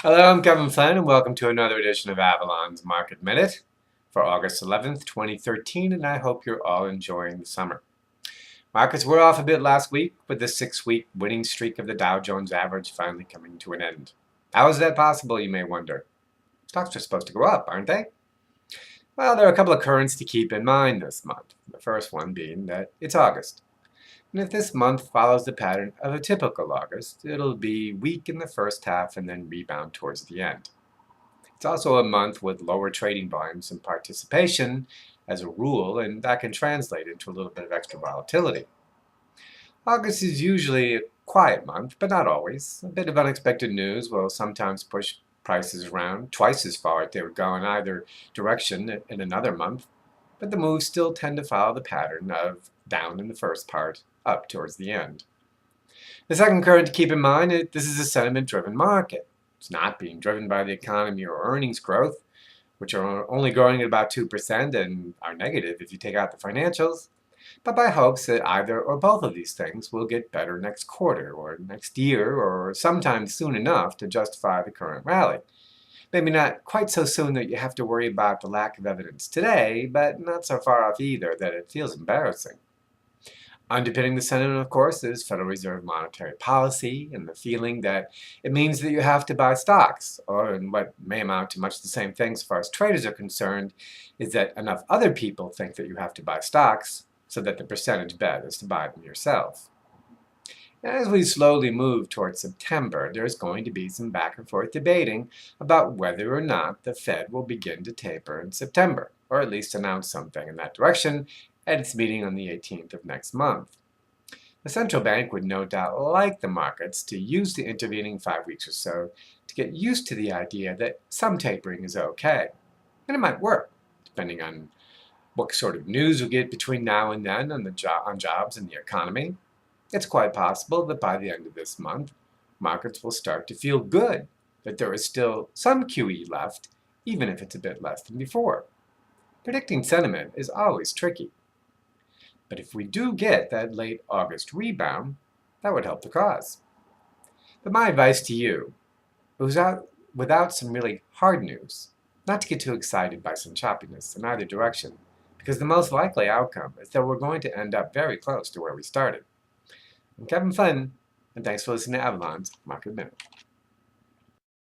Hello, I'm Kevin Flynn, and welcome to another edition of Avalon's Market Minute for August 11th, 2013, and I hope you're all enjoying the summer. Markets were off a bit last week, with the 6-week winning streak of the Dow Jones average finally coming to an end. How is that possible, you may wonder? Stocks are supposed to go up, aren't they? Well, there are a couple of currents to keep in mind this month. The first one being that it's August. And if this month follows the pattern of a typical August, it'll be weak in the first half and then rebound towards the end. It's also a month with lower trading volumes and participation as a rule, and that can translate into a little bit of extra volatility. August is usually a quiet month, but not always. A bit of unexpected news will sometimes push prices around twice as far if they would go in either direction in another month, but the moves still tend to follow the pattern of down in the first part, up towards the end. The second current to keep in mind is this is a sentiment-driven market. It's not being driven by the economy or earnings growth, which are only growing at about 2% and are negative if you take out the financials, but by hopes that either or both of these things will get better next quarter or next year or sometime soon enough to justify the current rally. Maybe not quite so soon that you have to worry about the lack of evidence today, but not so far off either that it feels embarrassing. Underpinning the sentiment, of course, is Federal Reserve monetary policy and the feeling that it means that you have to buy stocks, or in what may amount to much the same thing as far as traders are concerned, is that enough other people think that you have to buy stocks so that the percentage bet is to buy them yourself. As we slowly move towards September, there's going to be some back and forth debating about whether or not the Fed will begin to taper in September, or at least announce something in that direction at its meeting on the 18th of next month. The central bank would no doubt like the markets to use the intervening 5 weeks or so to get used to the idea that some tapering is okay. And it might work, depending on what sort of news we get between now and then on jobs and the economy. It's quite possible that by the end of this month, markets will start to feel good, that there is still some QE left, even if it's a bit less than before. Predicting sentiment is always tricky. But if we do get that late August rebound, that would help the cause. But my advice to you is without some really hard news, not to get too excited by some choppiness in either direction, because the most likely outcome is that we're going to end up very close to where we started. I'm Kevin Flynn, and thanks for listening to Avalon's Market Minute.